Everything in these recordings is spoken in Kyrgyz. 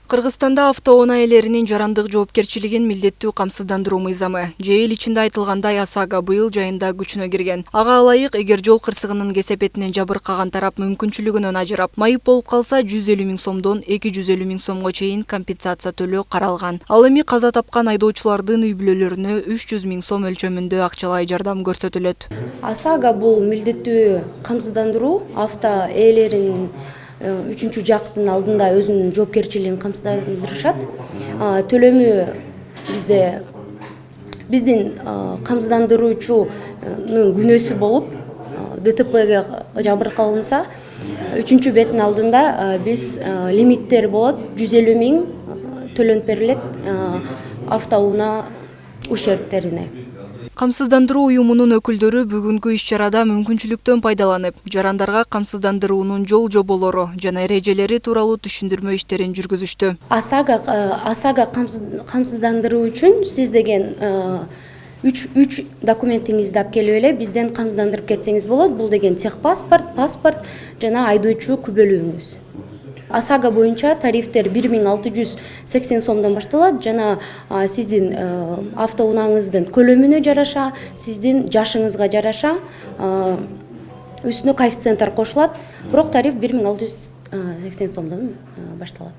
Кыргызстанда автоунаа ээлеринин жарандык жоопкерчилигин милдеттүү камсыздандыруу мыйзамы же эл ичинде айтылгандай ОСАГО быйыл жайында күчүнө кирген. Ага ылайык, эгер жол кырсыгынын кесепетинен жабыркаган тарап мүмкүнчүлүгүнөн ажырап, майып болуп калса 150 000 сомдон 250 000 сомго чейин компенсация төлөө каралган. Ал эми каза тапкан айдоочулардын үй бүлөлөрүнө 300 000 сом өлчөмүндө акчалай жардам көрсөтүлөт. ОСАГО бул милдеттүү камсыздандыруу авто ээлеринин үчүнчү жактын алдында өзүнүн жоопкерчилигин камсыздандырышат. Төлөмү биздин камсыздандыруучунун күнөөсү болуп, ДТПге жабыркалынса, үчүнчү беттин алдында биз лимиттер болот, 150 000 төлөнүп берилет автоунаа ушербтерине. Камсыздандыруу уюмунун өкүлдөрү бүгүнкү иш-чарада мүмкүнчүлүктөн пайдаланып, жарандарга камсыздандыруунун жол жоболору жана эрежелери тууралуу түшүндүрмө иштерин жүргүзүштү. ОСАГО камсыздандыруу үчүн сиз деген 3 документиңизди алып келип эле бизден камсыздандырып кетсеңиз болот. Бул деген техпаспорт, паспорт жана айдоочу күбөлүгүңүз. ОСАГО боюнча тарифтер 1680 сомдон башталат жана сиздин автоунааңыздын көлөмүнө жараша, сиздин жашыңызга жараша үстүнө коэффициенттер кошулат. Бирок тариф 1680 сомдон башталат.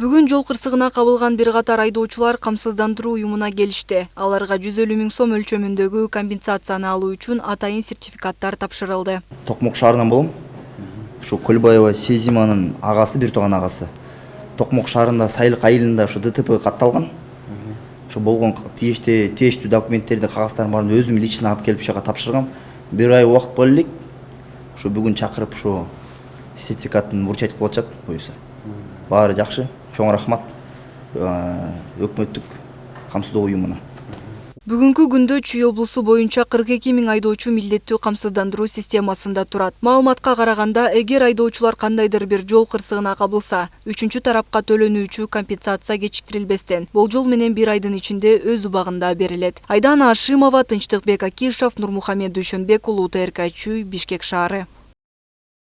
Бүгүн жол кырсыгына кабылган бир катар айдоочулар камсыздандыруу уюмуна келишти. Аларга 150 000 сом өлчөмүндөгү компенсацияны алуу үчүн атайын сертификаттар тапшырылды. Токмок шаарынан болом. Ушу Көлбаева Сезиманын агасы, бир тууган агасы. Токмок шаарында Сайлык айылында ушу ДТП катталган. Ушу болгон тийиштүү документтерди, кагазтардын баарын өзүм лично алып келип ушага тапшыргам. Бир ай убакыт боло элек. Ушу бүгүн чакырып ушу сертификатын вручать кылып атышат буюрса. Баары жакшы. Чоң рахмат өкмөттүк камсыздоо уюмуна. Бүгүнкү күндө Чүй облусу боюнча 42 000 айдоочу милдеттүү камсыздандыруу системасында турат. Маалыматка караганда, эгер айдоочулар кандайдыр бир жол кырсыгына кабылса, үчүнчү тарапка төлөнүүчү компенсация кечиктирилбестен, болжол менен бир айдын ичинде өз убагында берилет. Айдана Ашимова, Тынчтыкбек Акишев, Нурмухамед Дүйшөнбек уулу, ТРК Чүй, Бишкек шаары.